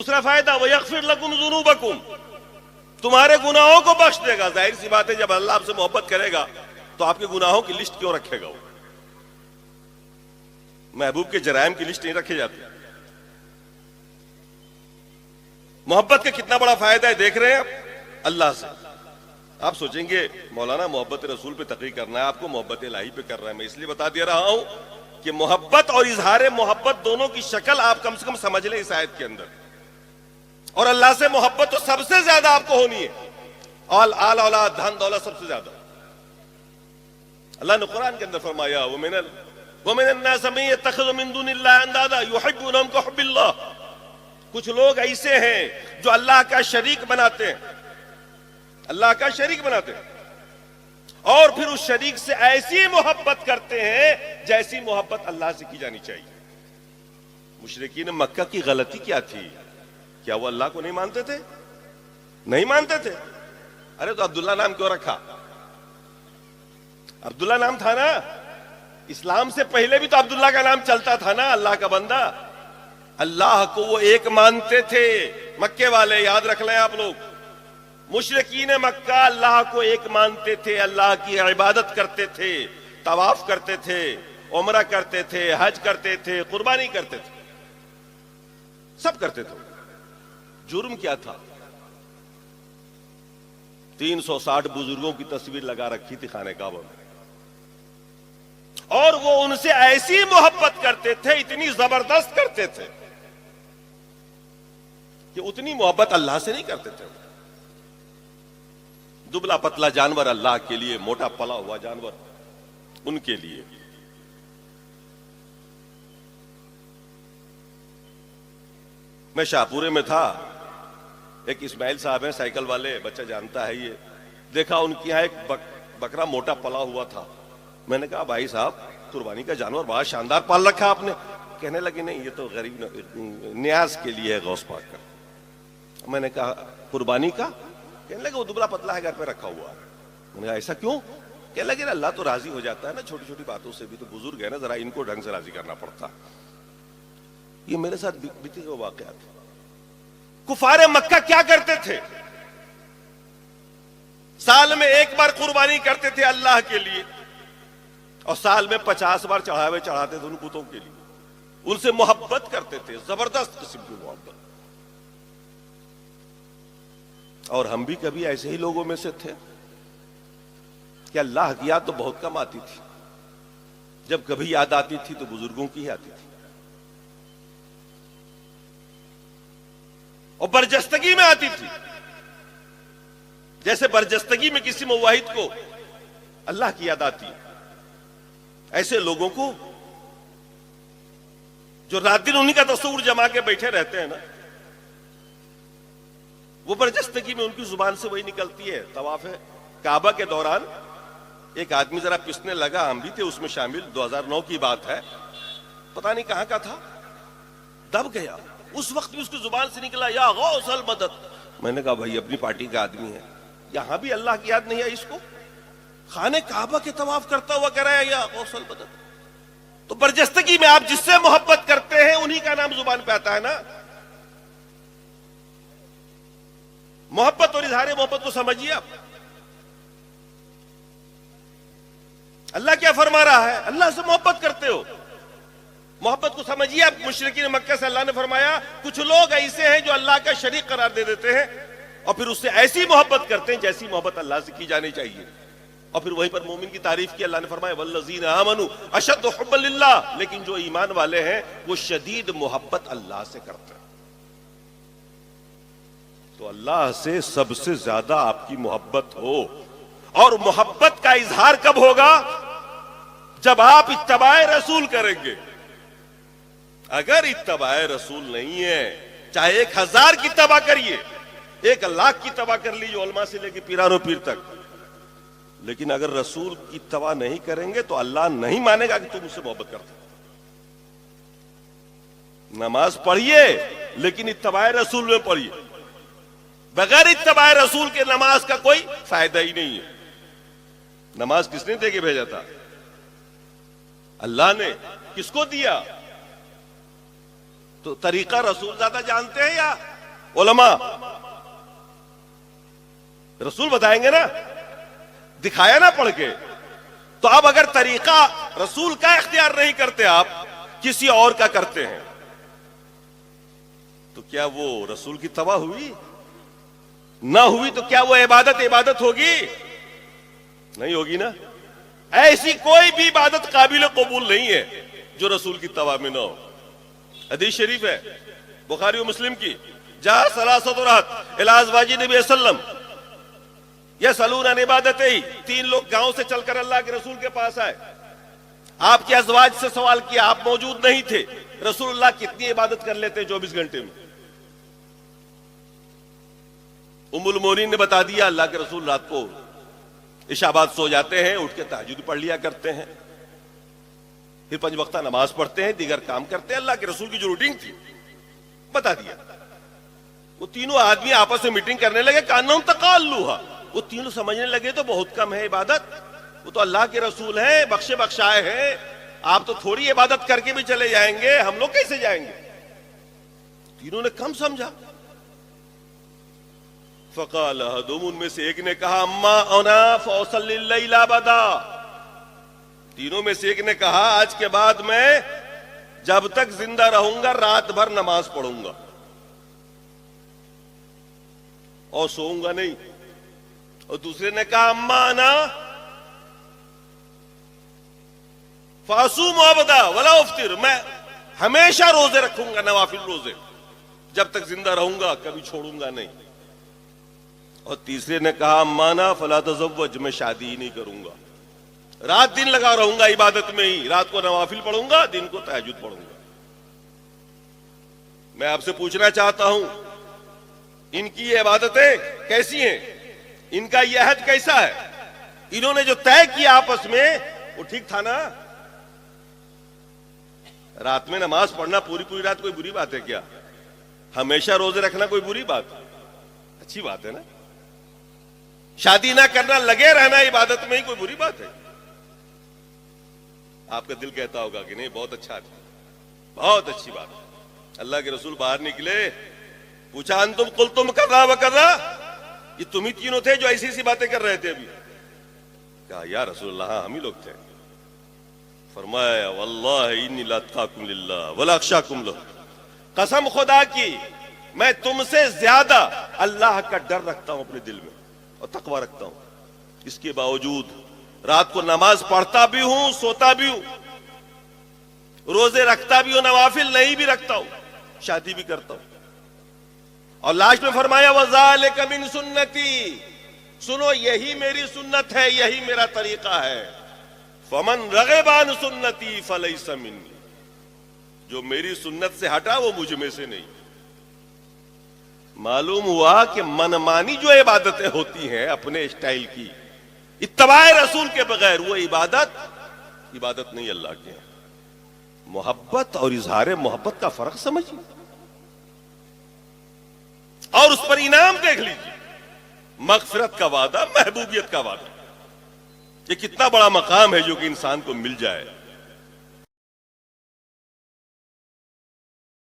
دوسرا فائدہ وَيَغْفِرْ لَكُمْ ذُنُوبَكُمْ، تمہارے گناہوں کو بخش دے گا۔ ظاہر سی بات ہے جب اللہ آپ سے محبت کرے گا تو آپ کے گناہوں کی لسٹ کیوں رکھے گا؟ وہ محبوب کے جرائم کی لسٹ نہیں رکھے جاتے۔ محبت کا کتنا بڑا فائدہ ہے دیکھ رہے ہیں آپ اللہ سے۔ آپ سوچیں گے مولانا محبت رسول پہ تقریر کرنا ہے، آپ کو محبت الہی پہ کر رہا ہے۔ میں اس لیے بتا دے رہا ہوں کہ محبت اور اظہار محبت دونوں کی شکل آپ کم سے کم سمجھ لیں اس آیت کے اندر۔ اور اللہ سے محبت تو سب سے زیادہ آپ کو ہونی ہے، آل اولاد دھن دولت سب سے زیادہ۔ اللہ نے قرآن کے اندر فرمایا وَمِنَ النَّاسِ مَن يَتَّخِذُ مِن دُونِ اللَّهِ أَندَادًا يُحِبُّونَهُمْ كَحُبِّ اللَّهِ، کچھ لوگ ایسے ہیں جو اللہ کا شریک بناتے ہیں، اللہ کا شریک بناتے ہیں، اور پھر اس شریک سے ایسی محبت کرتے ہیں جیسی محبت اللہ سے کی جانی چاہیے۔ مشرکین مکہ کی غلطی کیا تھی؟ کیا وہ اللہ کو نہیں مانتے تھے؟ نہیں مانتے تھے۔ ارے تو عبداللہ نام کیوں رکھا؟ عبداللہ نام تھا نا، اسلام سے پہلے بھی تو عبداللہ کا نام چلتا تھا نا، اللہ کا بندہ۔ اللہ کو وہ ایک مانتے تھے مکے والے، یاد رکھ لیں آپ لوگ۔ مشرکین مکہ اللہ کو ایک مانتے تھے، اللہ کی عبادت کرتے تھے، طواف کرتے تھے، عمرہ کرتے تھے، حج کرتے تھے، قربانی کرتے تھے، سب کرتے تھے۔ جرم کیا تھا؟ 360 بزرگوں کی تصویر لگا رکھی تھی خانہ کعبہ میں، اور وہ ان سے ایسی محبت کرتے تھے، اتنی زبردست کرتے تھے کہ اتنی محبت اللہ سے نہیں کرتے تھے۔ دبلا پتلا جانور اللہ کے لیے، موٹا پلا ہوا جانور ان کے لیے۔ میں شاہپورے میں تھا، ایک اسماعیل صاحب ہیں سائیکل والے، بچہ جانتا ہے یہ، دیکھا ان کی یہاں ایک بکرا موٹا پلا ہوا تھا۔ میں نے کہا بھائی صاحب قربانی کا جانور بہت شاندار پال رکھا آپ نے۔ کہنے لگے نہیں یہ تو غریب نیاز کے لیے ہے غوث پاک کا۔ میں نے کہا قربانی کا؟ کہنے لگے وہ دبلا پتلا ہے گھر پہ رکھا ہوا۔ میں نے کہا ایسا کیوں؟ کہنے لگے اللہ تو راضی ہو جاتا ہے نا چھوٹی چھوٹی باتوں سے بھی، تو بزرگ ہے نا، ذرا ان کو ڈھنگ سے راضی کرنا پڑتا۔ یہ میرے ساتھ بیتے ہوئے واقعات۔ کفار مکہ کیا کرتے تھے؟ سال میں ایک بار قربانی کرتے تھے اللہ کے لیے، اور سال میں 50 بار چڑھاوے چڑھاتے تھے ان بتوں کے لیے۔ ان سے محبت کرتے تھے، زبردست قسم کی محبت۔ اور ہم بھی کبھی ایسے ہی لوگوں میں سے تھے کہ اللہ کی یاد تو بہت کم آتی تھی، جب کبھی یاد آتی تھی تو بزرگوں کی ہی آتی تھی، اور برجستگی میں آتی تھی۔ جیسے برجستگی میں کسی موحد کو اللہ کی یاد آتی ہے، ایسے لوگوں کو جو رات دن انہی کا تصور جما کے بیٹھے رہتے ہیں نا، وہ برجستگی میں ان کی زبان سے وہی نکلتی ہے۔ طواف کعبہ کے دوران ایک آدمی ذرا پسنے لگا، ہم بھی تھے اس میں شامل، 2009 کی بات ہے، پتہ نہیں کہاں کا تھا، دب گیا۔ اس وقت بھی اس کی زبان سے نکلا یا غوث المدد۔ میں نے کہا بھائی اپنی پارٹی کا آدمی ہے، یہاں بھی اللہ کی یاد نہیں ہے اس کو؟ خانہ کعبہ کے طواف کرتا ہوا کہہ رہا ہے یا غوث المدد۔ تو برجستگی میں آپ جس سے محبت کرتے ہیں انہی کا نام زبان پہ آتا ہے نا۔ محبت اور اظہار محبت کو سمجھیے آپ۔ اللہ کیا فرما رہا ہے؟ اللہ سے محبت کرتے ہو، محبت کو سمجھیے آپ۔ مشرکین مکہ سے اللہ نے فرمایا کچھ لوگ ایسے ہیں جو اللہ کا شریک قرار دے دیتے ہیں، اور پھر اس سے ایسی محبت کرتے ہیں جیسی محبت اللہ سے کی جانی چاہیے۔ اور پھر وہیں پر مومن کی تعریف کی، اللہ نے فرمایا والذین آمنوا اشد حبا للہ، لیکن جو ایمان والے ہیں وہ شدید محبت اللہ سے کرتے ہیں۔ تو اللہ سے سب سے زیادہ آپ کی محبت ہو، اور محبت کا اظہار کب ہوگا؟ جب آپ اتباع رسول کریں گے۔ اگر اتباع رسول نہیں ہے، چاہے 1000 کی اتباع کریے، 1,00,000 کی اتباع کر لیجیے علماء سے لے کے پیرانو پیر تک، لیکن اگر رسول کی اتباع نہیں کریں گے تو اللہ نہیں مانے گا کہ تم اس سے محبت کرتے۔ نماز پڑھیے لیکن اتباع رسول میں پڑھیے، بغیر اتباع رسول کے نماز کا کوئی فائدہ ہی نہیں ہے۔ نماز کس نے دے کے بھیجا تھا؟ اللہ نے۔ کس کو دیا؟ تو طریقہ رسول زیادہ جانتے ہیں یا علماء رسول بتائیں گے نا، دکھایا نا پڑھ کے. تو اب اگر طریقہ رسول کا اختیار نہیں کرتے، آپ کسی اور کا کرتے ہیں، تو کیا وہ رسول کی تباہ ہوئی؟ نہ ہوئی تو کیا وہ عبادت ہوگی؟ نہیں ہوگی نا. ایسی کوئی بھی عبادت قابل قبول نہیں ہے جو رسول کی تباہ میں نہ ہو. حدیث شریف ہے بخاری و مسلم کی، جہاں ثلاثۃ رہت الی ازواج نبی صلی اللہ علیہ وسلم یسألون عن عبادتہ، 3 لوگ گاؤں سے چل کر اللہ کے رسول کے پاس آئے، آپ کے ازواج سے سوال کیا، آپ موجود نہیں تھے، رسول اللہ کتنی عبادت کر لیتے 24 گھنٹے میں؟ ام المومنین نے بتا دیا اللہ کے رسول رات کو عشاء بعد سو جاتے ہیں، اٹھ کے تہجد پڑھ لیا کرتے ہیں، پھر 5 وقتہ نماز پڑھتے ہیں، دیگر کام کرتے ہیں. اللہ کے رسول کی جو روٹین تھی بتا دیا. وہ تینوں آدمی آپس میں میٹنگ کرنے لگے، کانہم تقالوہا، وہ تینوں سمجھنے لگے تو بہت کم ہے عبادت، وہ تو اللہ کے رسول ہیں، بخشے بخشائے ہیں، آپ تو تھوڑی عبادت کر کے بھی چلے جائیں گے، ہم لوگ کیسے جائیں گے؟ تینوں نے کم سمجھا. فقال احدہم، ان میں سے ایک نے کہا، اما انا فاصلی اللیل ابدا، تینوں میں سے ایک نے کہا آج کے بعد میں جب تک زندہ رہوں گا رات بھر نماز پڑھوں گا اور سوؤں گا نہیں. اور دوسرے نے کہا اما انا فاصوم ابدا ولا افطر، میں ہمیشہ روزے رکھوں گا، نوافل روزے، جب تک زندہ رہوں گا کبھی چھوڑوں گا نہیں. اور تیسرے نے کہا اما انا فلا تزوج، میں شادی ہی نہیں کروں گا، رات دن لگا رہوں گا عبادت میں ہی، رات کو نوافل پڑھوں گا، دن کو تہجد پڑھوں گا. میں آپ سے پوچھنا چاہتا ہوں ان کی یہ عبادتیں کیسی ہیں؟ ان کا یہ عہد کیسا ہے؟ انہوں نے جو طے کیا آپس میں وہ ٹھیک تھا نا؟ رات میں نماز پڑھنا پوری رات کوئی بری بات ہے کیا؟ ہمیشہ روزے رکھنا کوئی بری بات؟ اچھی بات ہے نا. شادی نہ کرنا، لگے رہنا عبادت میں ہی کوئی بری بات ہے؟ آپ کا دل کہتا ہوگا کہ نہیں بہت اچھا ہے، بہت اچھی بات ہے. اللہ کے رسول باہر نکلے، پوچھا انتم قلتم کذا و کذا، یہ تم ہی تینوں تھے جو ایسی ایسی باتیں کر رہے تھے ابھی؟ کہا یا رسول اللہ ہاں ہم ہی لوگ تھے. فرمایا واللہ انی لاتقاکم للہ ولا اخشاکم لہ، قسم خدا کی میں تم سے زیادہ اللہ کا ڈر رکھتا ہوں اپنے دل میں اور تقوی رکھتا ہوں. اس کے باوجود رات کو نماز پڑھتا بھی ہوں، سوتا بھی ہوں، روزے رکھتا بھی ہوں، نوافل نہیں بھی رکھتا ہوں، شادی بھی کرتا ہوں. اور لاسٹ میں فرمایا وَذَلِكَ مِن سُنَّتِي، سنو یہی میری سنت ہے، یہی میرا طریقہ ہے. فَمَن رَغِبَ عَن سُنَّتِي فَلَيْسَ مِنِّي، جو میری سنت سے ہٹا وہ مجھ میں سے نہیں. معلوم ہوا کہ منمانی جو عبادتیں ہوتی ہیں اپنے اسٹائل کی، اتباع رسول کے بغیر، وہ عبادت نہیں اللہ کے. محبت اور اظہار محبت کا فرق سمجھیے اور اس پر انعام دیکھ لیجیے. مغفرت کا وعدہ، محبوبیت کا وعدہ، یہ کتنا بڑا مقام ہے جو کہ انسان کو مل جائے.